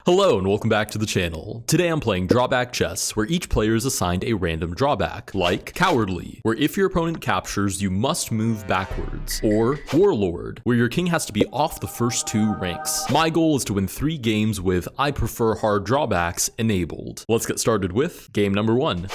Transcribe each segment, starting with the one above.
Hello and welcome back to the channel. Today I'm playing Drawback chess, where each player is assigned a random drawback, like Cowardly, where if your opponent captures, you must move backwards, or Warlord, where your king has to be off the first 2 ranks. My goal is to win 3 games with I prefer hard drawbacks enabled. Let's get started with game number 1.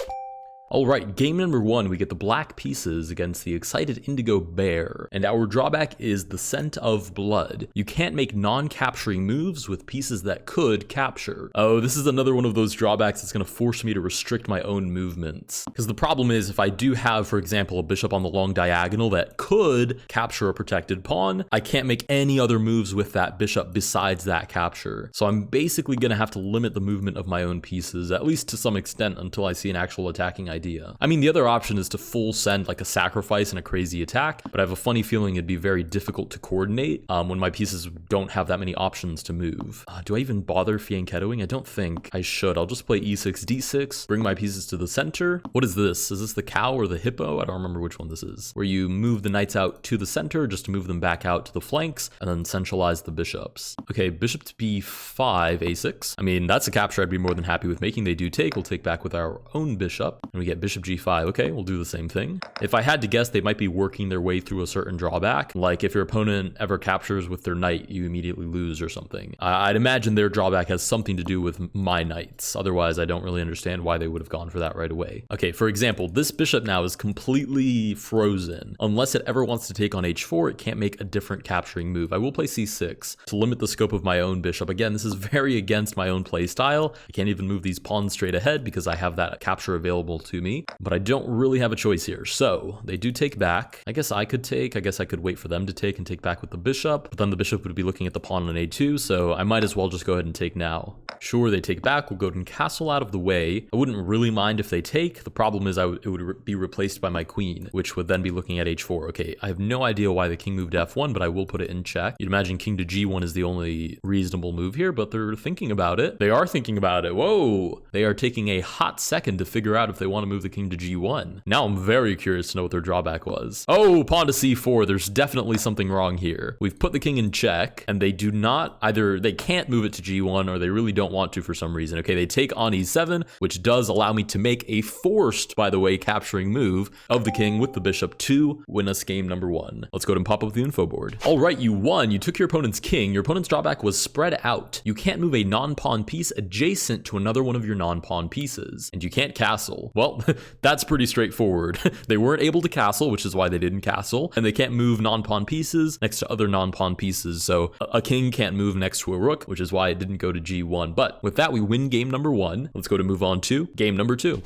Alright, game number 1, we get the black pieces against the excited indigo bear, and our drawback is the scent of blood. You can't make non-capturing moves with pieces that could capture. Oh, this is another one of those drawbacks that's going to force me to restrict my own movements. Because the problem is, if I do have, for example, a bishop on the long diagonal that could capture a protected pawn, I can't make any other moves with that bishop besides that capture. So I'm basically going to have to limit the movement of my own pieces, at least to some extent, until I see an actual attacking idea. I mean, the other option is to full send like a sacrifice and a crazy attack, but I have a funny feeling it'd be very difficult to coordinate when my pieces don't have that many options to move. Do I even bother fianchettoing? I don't think I should. I'll just play e6, d6, bring my pieces to the center. What is this? Is this the cow or the hippo? I don't remember which one this is. Where you move the knights out to the center just to move them back out to the flanks and then centralize the bishops. Okay, bishop to b5, a6. I mean, that's a capture I'd be more than happy with making. They do take. We'll take back with our own bishop and we get bishop g5. Okay, we'll do the same thing. If I had to guess, they might be working their way through a certain drawback. Like if your opponent ever captures with their knight, you immediately lose or something. I'd imagine their drawback has something to do with my knights. Otherwise, I don't really understand why they would have gone for that right away. Okay, for example, this bishop now is completely frozen. Unless it ever wants to take on h4, it can't make a different capturing move. I will play c6 to limit the scope of my own bishop. Again, this is very against my own play style. I can't even move these pawns straight ahead because I have that capture available to me, but I don't really have a choice here. So they do take back. I guess I could take. I guess I could wait for them to take and take back with the bishop, but then the bishop would be looking at the pawn on a2, so I might as well just go ahead and take now. Sure, they take back. We'll go ahead and castle out of the way. I wouldn't really mind if they take. The problem is it would be replaced by my queen, which would then be looking at h4. Okay, I have no idea why the king moved f1, but I will put it in check. You'd imagine king to g1 is the only reasonable move here, but they're thinking about it. They are thinking about it. Whoa! They are taking a hot second to figure out if they want to move the king to g1. Now I'm very curious to know what their drawback was. Oh, pawn to c4. There's definitely something wrong here. We've put the king in check, and they do not, either they can't move it to g1, or they really don't want to for some reason. Okay, they take on e7, which does allow me to make a forced, by the way, capturing move of the king with the bishop to win us game number 1. Let's go ahead and pop up the info board. All right, you won. You took your opponent's king. Your opponent's drawback was spread out. You can't move a non-pawn piece adjacent to another one of your non-pawn pieces, and you can't castle. Well, that's pretty straightforward. They weren't able to castle, which is why they didn't castle, and they can't move non-pawn pieces next to other non-pawn pieces, so a king can't move next to a rook, which is why it didn't go to g1. But with that, we win game number 1. Let's go to move on to game number 2.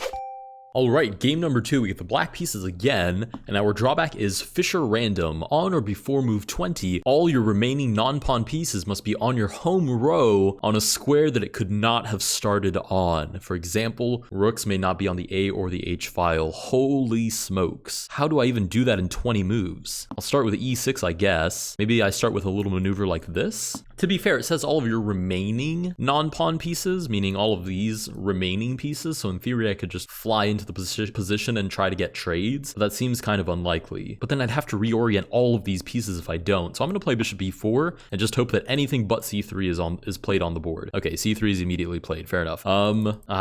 Alright, game number 2, we get the black pieces again, and our drawback is Fisher Random. On or before move 20, all your remaining non-pawn pieces must be on your home row on a square that it could not have started on. For example, rooks may not be on the A or the H file. Holy smokes. How do I even do that in 20 moves? I'll start with e6, I guess. Maybe I start with a little maneuver like this. To be fair, it says all of your remaining non-pawn pieces, meaning all of these remaining pieces, so in theory I could just fly into the position and try to get trades. That seems kind of unlikely. But then I'd have to reorient all of these pieces if I don't. So I'm going to play bishop b4 and just hope that anything but c3 is played on the board. Okay, c3 is immediately played. Fair enough.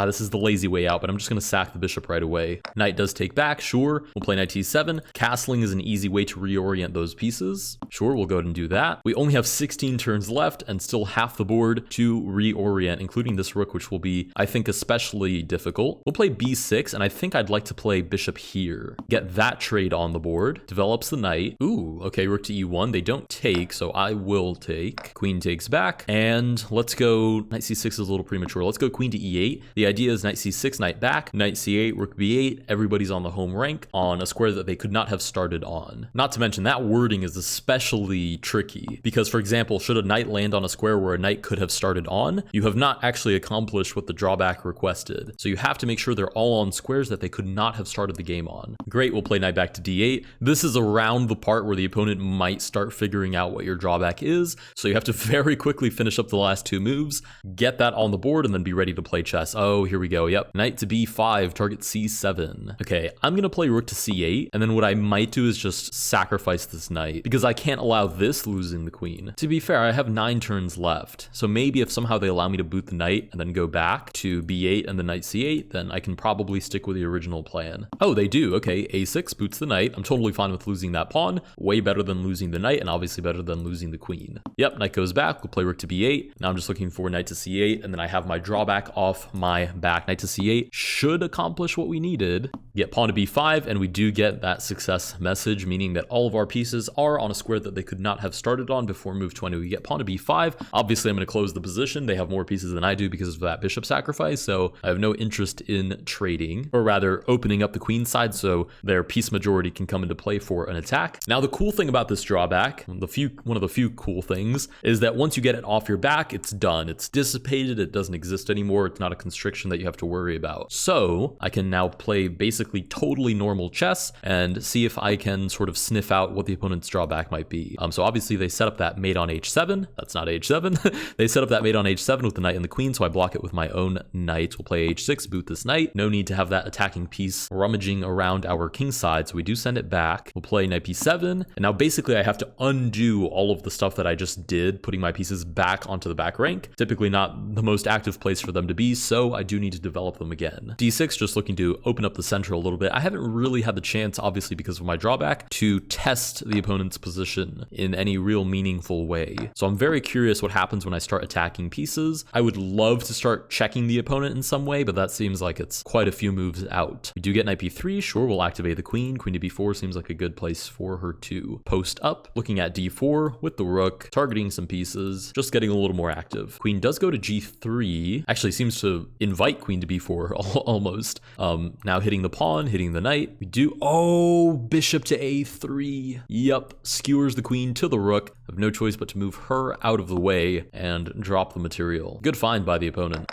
This is the lazy way out, but I'm just going to sack the bishop right away. Knight does take back. Sure. We'll play knight t7. Castling is an easy way to reorient those pieces. Sure, we'll go ahead and do that. We only have 16 turns left and still half the board to reorient, including this rook, which will be, I think, especially difficult. We'll play b6, and I think I'd like to play bishop here. Get that trade on the board. Develops the knight. Ooh, okay, rook to e1. They don't take, so I will take. Queen takes back, and let's go. Knight c6 is a little premature. Let's go queen to e8. The idea is knight c6, knight back, knight c8, rook b8. Everybody's on the home rank on a square that they could not have started on. Not to mention that wording is especially tricky because, for example, should a knight land on a square where a knight could have started on, you have not actually accomplished what the drawback requested. So you have to make sure they're all on square squares that they could not have started the game on. Great, we'll play knight back to d8. This is around the part where the opponent might start figuring out what your drawback is, so you have to very quickly finish up the last two moves, get that on the board, and then be ready to play chess. Oh, here we go. Yep, knight to b5, target c7. Okay, I'm gonna play rook to c8, and then what I might do is just sacrifice this knight, because I can't allow this losing the queen. To be fair, I have 9 turns left, so maybe if somehow they allow me to boot the knight and then go back to b8 and then knight c8, then I can probably stick with the original plan. Oh, they do. Okay, a6 boots the knight. I'm totally fine with losing that pawn. Way better than losing the knight, and obviously better than losing the queen. Yep, knight goes back. We'll play rook to b8. Now I'm just looking for knight to c8, and then I have my drawback off my back. Knight to c8 should accomplish what we needed. Get pawn to b5, and we do get that success message, meaning that all of our pieces are on a square that they could not have started on before move 20. We get pawn to b5. Obviously, I'm going to close the position. They have more pieces than I do because of that bishop sacrifice, so I have no interest in trading, or rather opening up the queen side so their piece majority can come into play for an attack. Now, the cool thing about this drawback, one of the few cool things, is that once you get it off your back, it's done. It's dissipated. It doesn't exist anymore. It's not a constriction that you have to worry about. So I can now play basically totally normal chess and see if I can sort of sniff out what the opponent's drawback might be. So obviously they set up that mate on h7. That's not h7. They set up that mate on h7 with the knight and the queen, so I block it with my own knight. We'll play h6, boot this knight. No need to have that attacking piece rummaging around our king side, so we do send it back. We'll play knight b7, and now basically I have to undo all of the stuff that I just did, putting my pieces back onto the back rank. Typically not the most active place for them to be, so I do need to develop them again. d6, just looking to open up the center a little bit. I haven't really had the chance, obviously because of my drawback, to test the opponent's position in any real meaningful way. So I'm very curious what happens when I start attacking pieces. I would love to start checking the opponent in some way, but that seems like it's quite a few moves out. We do get knight b3. Sure, we'll activate the queen. Queen to b4 seems like a good place for her to post up. Looking at d4 with the rook, targeting some pieces, just getting a little more active. Queen does go to g3. Actually seems to invite queen to b4 almost. Now hitting the pawn, hitting the knight. We do, oh, bishop to a3. Yep, skewers the queen to the rook. I have no choice but to move her out of the way and drop the material. Good find by the opponent.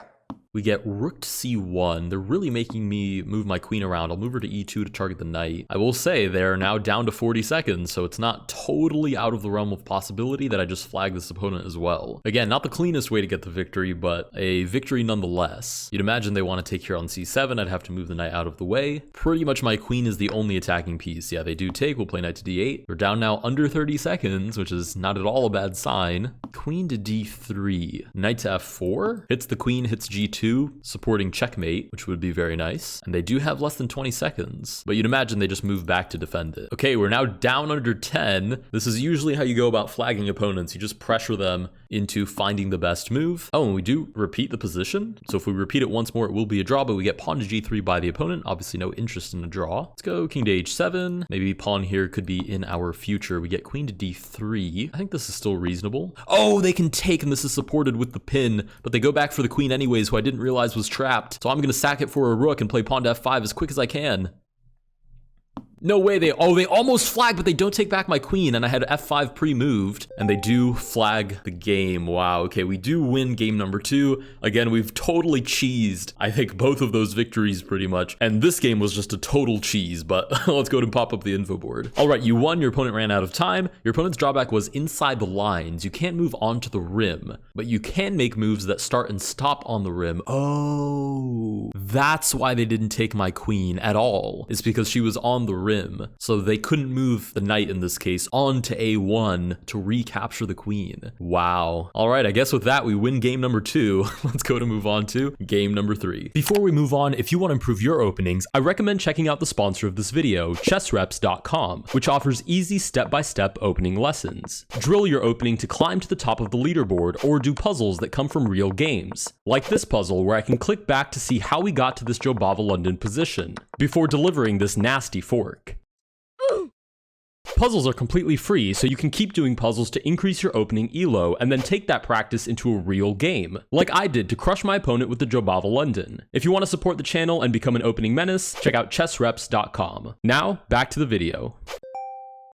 We get rook to c1. They're really making me move my queen around. I'll move her to e2 to target the knight. I will say they're now down to 40 seconds, so it's not totally out of the realm of possibility that I just flag this opponent as well. Again, not the cleanest way to get the victory, but a victory nonetheless. You'd imagine they want to take here on c7. I'd have to move the knight out of the way. Pretty much my queen is the only attacking piece. Yeah, they do take. We'll play knight to d8. We're down now under 30 seconds, which is not at all a bad sign. Queen to d3. Knight to f4. Hits the queen, hits g2. Supporting checkmate, which would be very nice. And they do have less than 20 seconds, but you'd imagine they just move back to defend it. Okay, we're now down under 10. This is usually how you go about flagging opponents. You just pressure them into finding the best move. Oh, and we do repeat the position. So if we repeat it once more, it will be a draw, but we get pawn to g3 by the opponent. Obviously no interest in a draw. Let's go king to h7. Maybe pawn here could be in our future. We get queen to d3. I think this is still reasonable. Oh, they can take, and this is supported with the pin, but they go back for the queen anyways, who I didn't realize was trapped. So I'm going to sack it for a rook and play pawn to f5 as quick as I can. No way, they almost flag, but they don't take back my queen, and I had f5 pre-moved, and they do flag the game. Wow, okay, we do win game number 2. Again, we've totally cheesed, I think, both of those victories pretty much, and this game was just a total cheese, but let's go ahead and pop up the info board. All right, you won, your opponent ran out of time. Your opponent's drawback was inside the lines. You can't move onto the rim, but you can make moves that start and stop on the rim. Oh, that's why they didn't take my queen at all. It's because she was on the rim. So they couldn't move the knight in this case onto a1 to recapture the queen. Wow. All right, I guess with that, we win game number 2. Let's go to move on to game number 3. Before we move on, if you want to improve your openings, I recommend checking out the sponsor of this video, chessreps.com, which offers easy step-by-step opening lessons. Drill your opening to climb to the top of the leaderboard or do puzzles that come from real games. Like this puzzle where I can click back to see how we got to this Jobava London position before delivering this nasty fork. Puzzles are completely free, so you can keep doing puzzles to increase your opening elo and then take that practice into a real game, like I did to crush my opponent with the Jobava London. If you want to support the channel and become an opening menace, check out chessreps.com. Now, back to the video.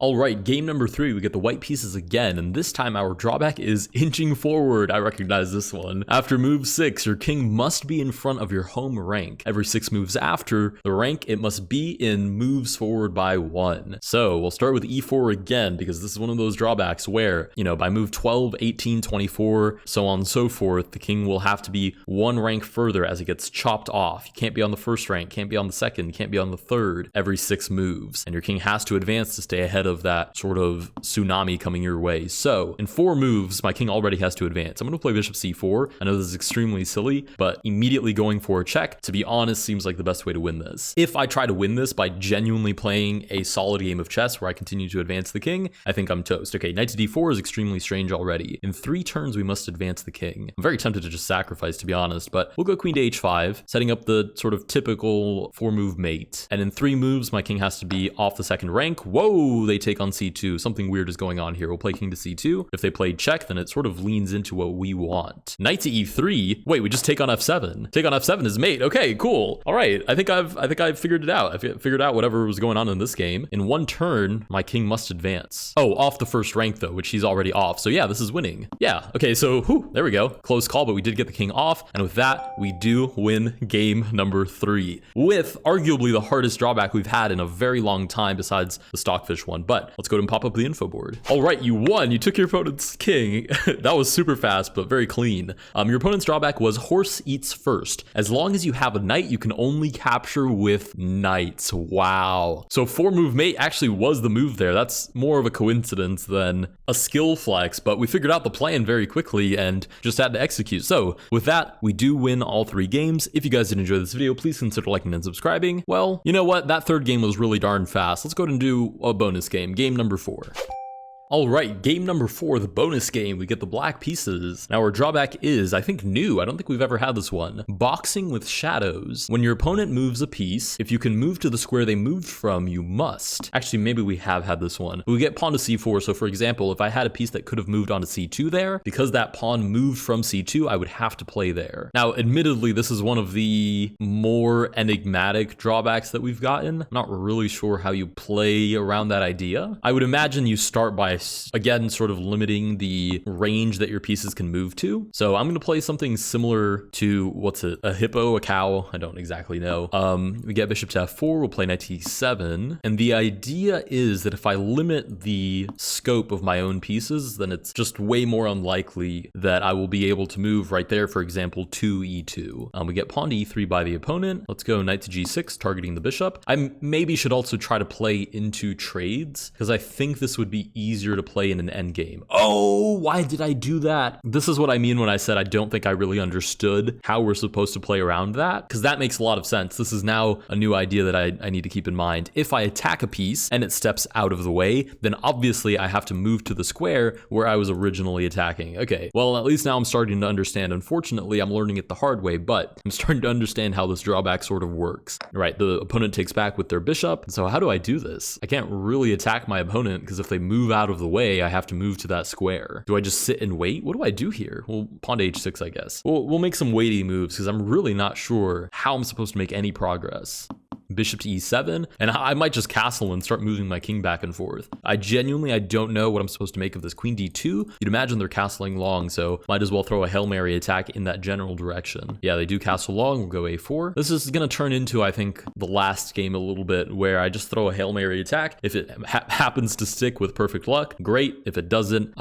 All right, game number 3, we get the white pieces again, and this time our drawback is inching forward. I recognize this one. After move 6, your king must be in front of your home rank. Every 6 moves after the rank, it must be in moves forward by 1. So we'll start with e4 again, because this is one of those drawbacks where, you know, by move 12, 18, 24, so on and so forth, the king will have to be 1 rank further as it gets chopped off. You can't be on the first rank, can't be on the second, can't be on the third every 6 moves. And your king has to advance to stay ahead of that sort of tsunami coming your way. So in 4 moves, my king already has to advance. I'm going to play bishop c4. I know this is extremely silly, but immediately going for a check, to be honest, seems like the best way to win this. If I try to win this by genuinely playing a solid game of chess where I continue to advance the king, I think I'm toast. Okay, knight to d4 is extremely strange already. In 3 turns, we must advance the king. I'm very tempted to just sacrifice, to be honest, but we'll go queen to h5, setting up the sort of typical 4-move mate. And in 3 moves, my king has to be off the second rank. Whoa, they take on c2. Something weird is going on here. We'll play king to c2. If they play check, then it sort of leans into what we want. Knight to e3. Wait, we just take on f7. Take on f7 is mate. Okay, cool. All right, I think I've figured it out. I figured out whatever was going on in this game. In 1 turn, my king must advance. Oh, off the first rank though, which he's already off. So yeah, this is winning. Yeah, okay, so there we go. Close call, but we did get the king off. And with that, we do win game number 3 with arguably the hardest drawback we've had in a very long time besides the stockfish one. But let's go ahead and pop up the info board. All right, you won. You took your opponent's king. That was super fast, but very clean. Your opponent's drawback was horse eats first. As long as you have a knight, you can only capture with knights. Wow. So 4-move mate actually was the move there. That's more of a coincidence than a skill flex, but we figured out the plan very quickly and just had to execute. So with that, we do win all 3 games. If you guys did enjoy this video, please consider liking and subscribing. Well, you know what? That 3rd game was really darn fast. Let's go ahead and do a bonus game, game number 4. All right, game number 4, the bonus game. We get the black pieces. Now our drawback is, I think, new. I don't think we've ever had this one. Boxing with shadows. When your opponent moves a piece, if you can move to the square they moved from, you must. Actually, maybe we have had this one. We get pawn to c4. So for example, if I had a piece that could have moved on to c2 there, because that pawn moved from c2, I would have to play there. Now, admittedly, this is one of the more enigmatic drawbacks that we've gotten. I'm not really sure how you play around that idea. I would imagine you start by again sort of limiting the range that your pieces can move to. So I'm going to play something similar to, what's it, a hippo, a cow, I don't exactly know. We get bishop to f4, we'll play knight to e7, and the idea is that if I limit the scope of my own pieces, then it's just way more unlikely that I will be able to move right there, for example, to e2. We get pawn to e3 by the opponent. Let's go knight to g6, targeting the bishop. I maybe should also try to play into trades, because I think this would be easier to play in an endgame. Oh, why did I do that? This is what I mean when I said I don't think I really understood how we're supposed to play around that, because that makes a lot of sense. This is now a new idea that I need to keep in mind. If I attack a piece and it steps out of the way, then obviously I have to move to the square where I was originally attacking. Okay, well, at least now I'm starting to understand. Unfortunately, I'm learning it the hard way, but I'm starting to understand how this drawback sort of works. Right, the opponent takes back with their bishop. So how do I do this? I can't really attack my opponent because if they move out of the way, I have to move to that square. Do I just sit and wait? What do I do here? Well, pawn to h6, I guess. We'll make some weighty moves because I'm really not sure how I'm supposed to make any progress. Bishop to e7, and I might just castle and start moving my king back and forth. I don't know what I'm supposed to make of this. Queen d2, you'd imagine they're castling long, so might as well throw a Hail Mary attack in that general direction. Yeah, they do castle long, we'll go a4. This is gonna turn into, I think, the last game a little bit, where I just throw a Hail Mary attack. If it happens to stick with perfect luck, great. If it doesn't,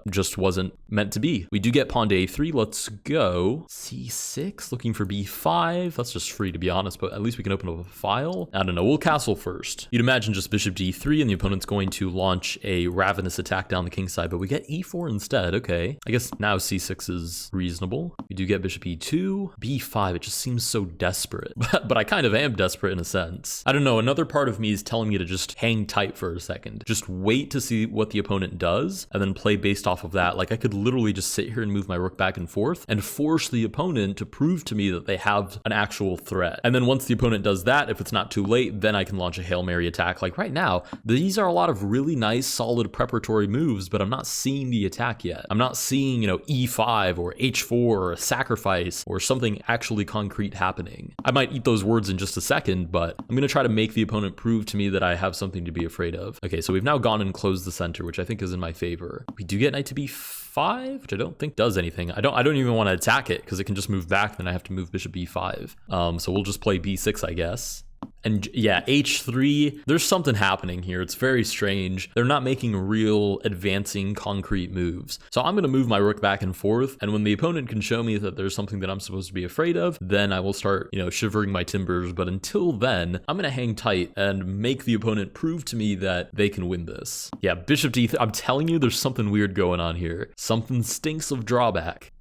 just wasn't meant to be. We do get pawn to a3, let's go. c6, looking for b5. That's just free, to be honest, but at least we can open up a file. I don't know, we'll castle first. You'd imagine just bishop d3 and the opponent's going to launch a ravenous attack down the king side, but we get e4 instead. Okay, I guess now c6 is reasonable. We do get bishop e2, b5. It just seems so desperate, but I kind of am desperate in a sense. I don't know, another part of me is telling me to just hang tight for a second. Just wait to see what the opponent does and then play based off of that. Like I could literally just sit here and move my rook back and forth and force the opponent to prove to me that they have an actual threat. And then once the opponent does that, if it's it's not too late, then I can launch a Hail Mary attack. Like right now, these are a lot of really nice, solid preparatory moves, but I'm not seeing the attack yet. I'm not seeing, E5 or H4 or a sacrifice or something actually concrete happening. I might eat those words in just a second, but I'm going to try to make the opponent prove to me that I have something to be afraid of. Okay, so we've now gone and closed the center, which I think is in my favor. We do get knight to b5, which I don't think does anything. I don't even want to attack it because it can just move back, then I have to move bishop b5. So we'll just play b6, I guess. And yeah, h3, there's something happening here. It's very strange. They're not making real advancing concrete moves. So I'm going to move my rook back and forth. And when the opponent can show me that there's something that I'm supposed to be afraid of, then I will start, shivering my timbers. But until then, I'm going to hang tight and make the opponent prove to me that they can win this. Yeah, bishop d3. I'm telling you, there's something weird going on here. Something stinks of drawback.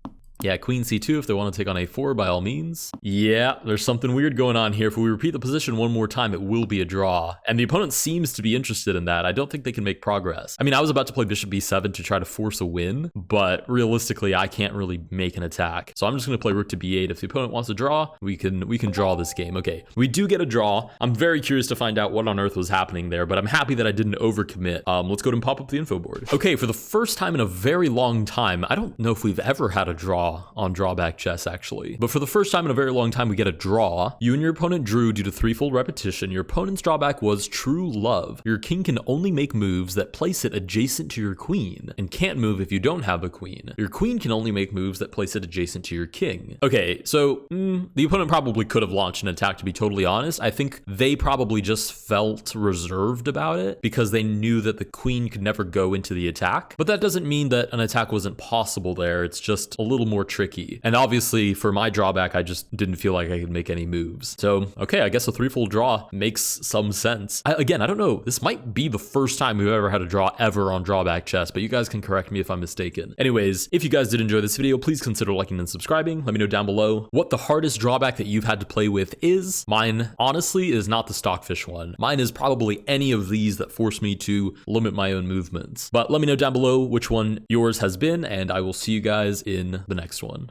Yeah, queen c2 if they want to take on a4, by all means. Yeah, there's something weird going on here. If we repeat the position one more time, it will be a draw. And the opponent seems to be interested in that. I don't think they can make progress. I mean, I was about to play bishop b7 to try to force a win, but realistically, I can't really make an attack. So I'm just going to play rook to b8. If the opponent wants to draw, we can draw this game. Okay, we do get a draw. I'm very curious to find out what on earth was happening there, but I'm happy that I didn't overcommit. Let's go ahead and pop up the info board. Okay, for the first time in a very long time, I don't know if we've ever had a draw on Drawback Chess, actually. But for the first time in a very long time, we get a draw. You and your opponent drew due to threefold repetition. Your opponent's drawback was true love. Your king can only make moves that place it adjacent to your queen, and can't move if you don't have a queen. Your queen can only make moves that place it adjacent to your king. Okay, so the opponent probably could have launched an attack, to be totally honest. I think they probably just felt reserved about it because they knew that the queen could never go into the attack. But that doesn't mean that an attack wasn't possible there. It's just a little more tricky. And obviously for my drawback, I just didn't feel like I could make any moves. So, okay, I guess a threefold draw makes some sense. Again, I don't know. This might be the first time we've ever had a draw ever on Drawback Chess, but you guys can correct me if I'm mistaken. Anyways, if you guys did enjoy this video, please consider liking and subscribing. Let me know down below what the hardest drawback that you've had to play with is. Mine, honestly, is not the Stockfish one. Mine is probably any of these that force me to limit my own movements. But let me know down below which one yours has been, and I will see you guys in the next one.